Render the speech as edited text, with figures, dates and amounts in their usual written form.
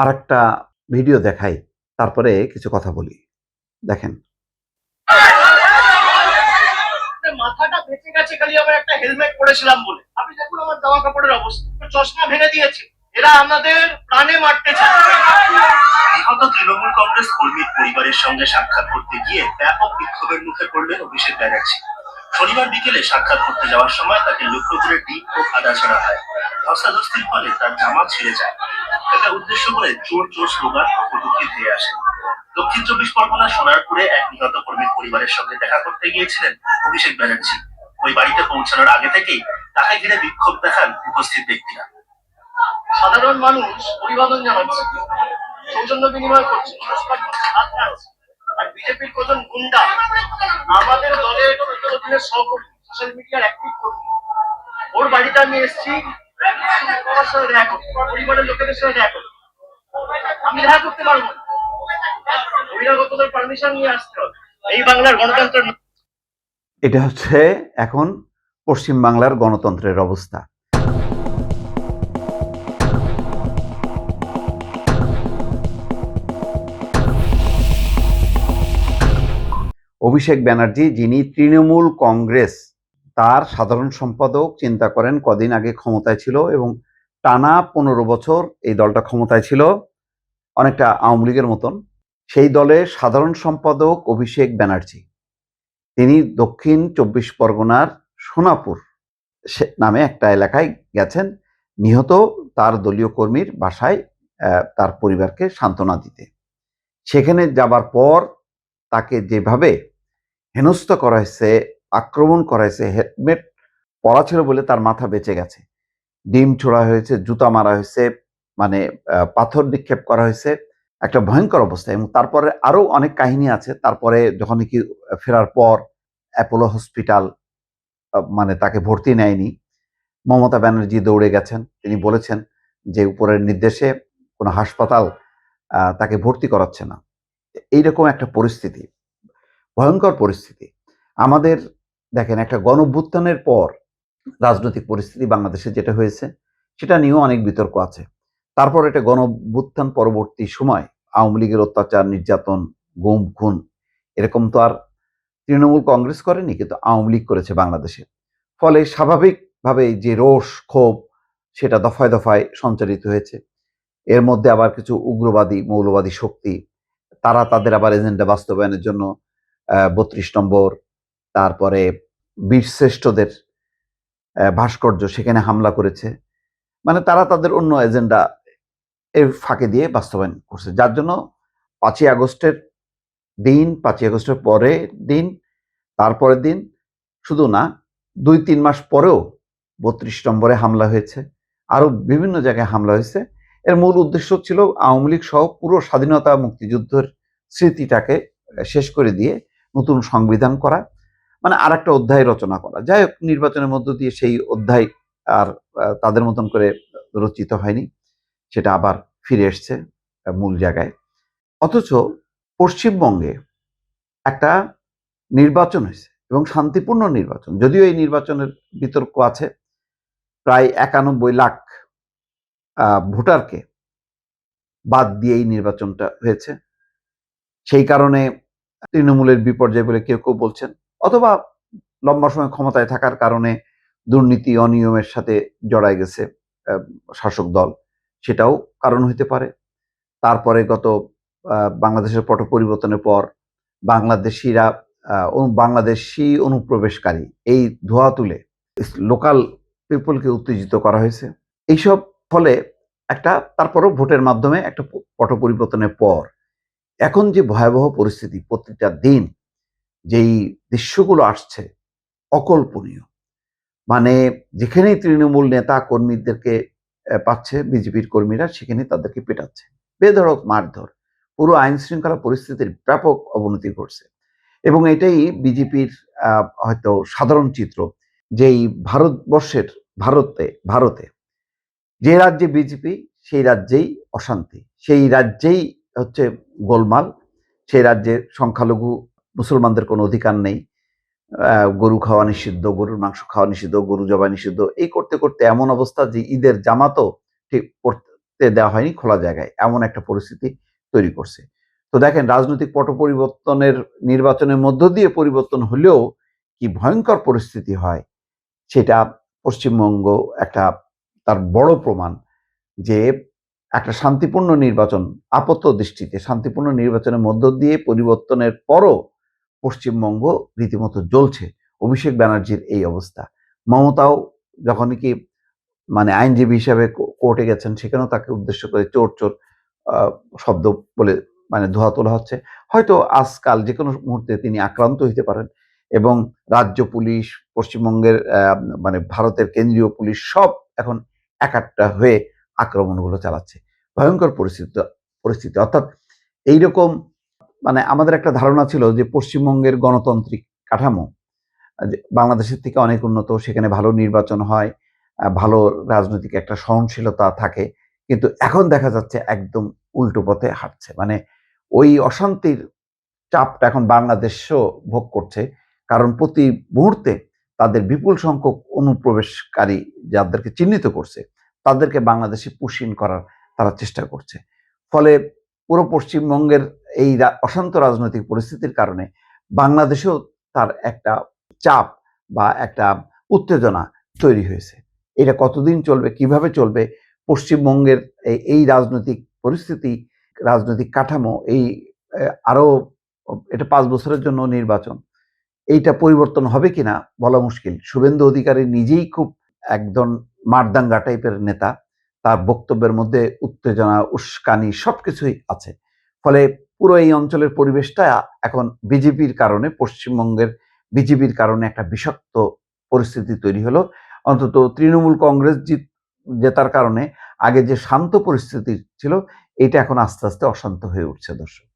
আরেকটা ভিডিও দেখাই, তারপরে কিছু কথা বলি। দেখেন। মাথাটা বেঁচে গেছে খালি আমার একটা হেলমেট পরেছিলাম বলে। আপনি দেখুন আমার জামা কাপড়ের অবস্থা, চশমা ভেঙে দিয়েছে। এরা আমাদের প্রাণে মারতে চায়। নিহত তৃণমূল কংগ্রেস কর্মীর পরিবারের সঙ্গে সাক্ষাৎ করতে গিয়ে ব্যাপক বিক্ষোভের মুখে পড়লেন অভিষেক ব্যানার্জি। শনিবার বিকেলে সাক্ষাৎ করতে যাওয়ার সময় তাকে লক্ষ্য করে ডিম ও আদা ছড়া হয়। ধস্তাধস্তির ফলে তার জামা ছিঁড়ে যায়। তাকে উদ্দেশ্য করে চোর চোর স্লোগান ও কটূক্তি ধেয়ে আসে। দক্ষিণ 24 পরগনার সোনারপুরে এক নিহত কর্মীর পরিবারের সঙ্গে দেখা করতে গিয়েছিলেন অভিষেক ব্যানার্জি। ওই বাড়িতে পৌঁছানোর আগে থেকেই তাকে ঘিরে বিক্ষোভ দেখান উপস্থিত ব্যক্তিরা। সাধারণ মানুষ অভিবাদন জানাচ্ছে, সৌজন্য বিনিময় করছে, নমস্কার করছে, হাত নাড়ছে। আর বিজেপির কজন গুন্ডা আমাদের দলের দিনের সহকর্মী, সোশ্যাল মিডিয়ার অ্যাক্টিভ কর্মী, ওর বাড়িতে আমি এসেছি ওর সাথে দেখা করতে, পরিবারের লোকেদের সাথে দেখা করতে। আমি দেখা করতে পারবো না, বহিরাগতদের পারমিশন নিয়ে আসতে হবে। এই বাংলার গণতন্ত্র। এটা হচ্ছে এখন পশ্চিম বাংলার গণতন্ত্রের অবস্থা। অভিষেক ব্যানার্জি, যিনি তৃণমূল কংগ্রেস, তার সাধারণ সম্পাদক, চিন্তা করেন কদিন আগে ক্ষমতায় ছিল এবং টানা 15 বছর এই দলটা ক্ষমতায় ছিল, অনেকটা আওয়ামী লীগের মতন। সেই দলের সাধারণ সম্পাদক অভিষেক ব্যানার্জি, তিনি দক্ষিণ 24 পরগনার সোনাপুর নামে একটা এলাকায় গেছেন নিহত তার দলীয় কর্মীর বাসায় তার পরিবারকে সান্ত্বনা দিতে। সেখানে যাবার পর তাকে যেভাবে হেনস্থ করা হয়েছে, আক্রমণ করা হয়েছে, হেলমেট পরা ছিল বলে তার মাথা বেঁচে গেছে, ডিম ছোড়া হয়েছে, জুতা মারা হয়েছে, মানে পাথর নিক্ষেপ করা হয়েছে, একটা ভয়ঙ্কর অবস্থা। এবং তারপরে আরো অনেক কাহিনী আছে। তারপরে যখন কি ফেরার পর অ্যাপোলো হসপিটাল মানে তাকে ভর্তি নেয়নি, মমতা ব্যানার্জি দৌড়ে গেছেন। তিনি বলেছেন যে উপরের নির্দেশে কোনো হাসপাতাল তাকে ভর্তি করাচ্ছে না। এইরকম একটা পরিস্থিতি, ভয়ঙ্কর পরিস্থিতি। আমাদের দেখেন, একটা গণঅভ্যুত্থানের পর রাজনৈতিক পরিস্থিতি বাংলাদেশে যেটা হয়েছে সেটা নিয়েও অনেক বিতর্ক আছে। তারপর এটা গণঅভ্যুত্থান পরবর্তী সময় আওয়ামী লীগের অত্যাচার, নির্যাতন, গুম খুন, এরকম তো আর তৃণমূল কংগ্রেস করেনি, কিন্তু আওয়ামী লীগ করেছে বাংলাদেশে। ফলে স্বাভাবিকভাবে যে রোষ ক্ষোভ সেটা দফায় দফায় সঞ্চারিত হয়েছে। এর মধ্যে আবার কিছু উগ্রবাদী মৌলবাদী শক্তি, তারা তাদের আবার এজেন্ডা বাস্তবায়নের জন্য 32 নম্বর, তারপরে বীরশ্রেষ্ঠদের ভাস্কর্য সেখানে হামলা করেছে। মানে তারা তাদের অন্য এজেন্ডা এর ফাঁকে দিয়ে বাস্তবায়ন করছে, যার জন্য 5ই আগস্টের দিন, 5ই আগস্টের পরে দিন, তারপরের দিন শুধু না, 2-3 মাস পরেও 32 নম্বরে হামলা হয়েছে, আরো বিভিন্ন জায়গায় হামলা হয়েছে। এর মূল উদ্দেশ্য ছিল আওয়ামী লীগ সহ পুরো স্বাধীনতা মুক্তিযুদ্ধের স্মৃতিটাকে শেষ করে দিয়ে নতুন সংবিধান করা, মানে আর একটা অধ্যায় রচনা করা। যাই হোক, নির্বাচনের মধ্য দিয়ে সেই অধ্যায় আর তাদের মতন করে রচিত হয়নি, সেটা আবার ফিরে এসছে মূল জায়গায়। অথচ পশ্চিমবঙ্গে একটা নির্বাচন হয়েছে এবং শান্তিপূর্ণ নির্বাচন, যদিও এই নির্বাচনের বিতর্ক আছে। প্রায় 91 লাখ ভোটারকে বাদ দিয়ে এই নির্বাচনটা হয়েছে। সেই কারণে তৃণমূলের বিপর্যয় বলে কেউ কেউ বলছেন, অথবা লম্বা সময় ক্ষমতায় থাকার কারণে দুর্নীতি অনিয়মের সাথে জড়ায় গেছে শাসক দল, সেটাও কারণ হইতে পারে। তারপরে গত বাংলাদেশের পট পরিবর্তনের পর বাংলাদেশিরা বাংলাদেশি অনুপ্রবেশকারী এই ধোয়া তুলে লোকাল পিপলকে উত্তেজিত করা হয়েছে। এইসব ফলে একটা, তারপরও ভোটের মাধ্যমে একটা পট পরিবর্তনের পর এখন যে ভয়াবহ পরিস্থিতি, প্রতিটা দিন যেই দৃশ্যগুলো আসছে অকল্পনীয়। মানে যেখানেই তৃণমূল নেতা কর্মীদেরকে পাচ্ছে বিজেপির কর্মীরা, সেখানে তাদেরকে পেটাচ্ছে, বেধড়ক মারধর, পুরো আইন শৃঙ্খলা পরিস্থিতির ব্যাপক অবনতি ঘটছে। এবং এটাই বিজেপির হয়তো সাধারণ চিত্র, যেই ভারতে যে রাজ্যে বিজেপি সেই রাজ্যেই অশান্তি, সেই রাজ্যেই হচ্ছে গোলমাল, সেই রাজ্যে সংখ্যালঘু মুসলমানদের কোনো অধিকার নেই, গরু খাওয়া নিষিদ্ধ, গরুর মাংস খাওয়া নিষিদ্ধ, গরু জবাই নিষিদ্ধ। এই করতে করতে এমন অবস্থা যে ঈদের জামাতও ঠিক করতে দেওয়া হয়নি খোলা জায়গায়, এমন একটা পরিস্থিতি তৈরি করছে। তো দেখেন, রাজনৈতিক পট পরিবর্তনের নির্বাচনের মধ্য দিয়ে পরিবর্তন হলেও কি ভয়ঙ্কর পরিস্থিতি হয় সেটা পশ্চিমবঙ্গ একটা তার বড় প্রমাণ। যে একটা শান্তিপূর্ণ নির্বাচন, আপাত দৃষ্টিতে শান্তিপূর্ণ নির্বাচনের মধ্য দিয়ে পরিবর্তনের পরও পশ্চিমবঙ্গ রীতিমতো জ্বলছে। অভিষেক ব্যানার্জির এই অবস্থা। মমতাও যখন কি মানে আইনজীবী হিসাবে কোর্টে গেছেন, সেখানেও তাকে উদ্দেশ্য করে চোর চোর শব্দ বলে মানে ধোয়া তোলা হচ্ছে। হয়তো আজকাল যে কোনো মুহূর্তে তিনি আক্রান্ত হইতে পারেন, এবং রাজ্য পুলিশ, পশ্চিমবঙ্গের মানে ভারতের কেন্দ্রীয় পুলিশ সব এখন একাট্টা হয়ে আক্রমণগুলো চালাচ্ছে। ভয়ঙ্কর পরিস্থিতি অর্থাৎ এইরকম মানে আমাদের একটা ধারণা ছিল যে পশ্চিমবঙ্গের গণতান্ত্রিক কাঠামো যে বাংলাদেশের থেকে অনেক উন্নত, সেখানে ভালো নির্বাচন হয়, ভালো রাজনৈতিক একটা সহনশীলতা থাকে। কিন্তু এখন দেখা যাচ্ছে একদম উল্টো পথে হাঁটছে। মানে ওই অশান্তির চাপটা এখন বাংলাদেশও ভোগ করছে। কারণ প্রতি মুহূর্তে তাদের বিপুল সংখ্যক অনুপ্রবেশকারী যাদেরকে চিহ্নিত করছে, তাদেরকে বাংলাদেশে পুশ ইন করার তারা চেষ্টা করছে। ফলে পুরো পশ্চিমবঙ্গের এই অশান্ত রাজনৈতিক পরিস্থিতির কারণে বাংলাদেশেও তার একটা চাপ বা একটা উত্তেজনা তৈরি হয়েছে। এটা কতদিন চলবে, কিভাবে চলবে, পশ্চিমবঙ্গের এই রাজনৈতিক পরিস্থিতি, রাজনৈতিক কাঠামো, এই আরো এটা 5 বছরের জন্য নির্বাচন, এইটা পরিবর্তন হবে কিনা বলা মুশকিল। শুভেন্দু অধিকারী নিজেই খুব একজন মারদাঙ্গা টাইপের নেতা। তার বক্তব্যের মধ্যে উত্তেজনা, উস্কানি সবকিছুই আছে। ফলে পুরো এই অঞ্চলের পরিবেশটা এখন বিজেপির কারণে, পশ্চিমবঙ্গের বিজেপির কারণে একটা বিষাক্ত পরিস্থিতি তৈরি হলো। অন্তত তৃণমূল কংগ্রেস জেতার কারণে আগে যে শান্ত পরিস্থিতি ছিল, এটা এখন আস্তে আস্তে অশান্ত হয়ে উঠছে দর্শক।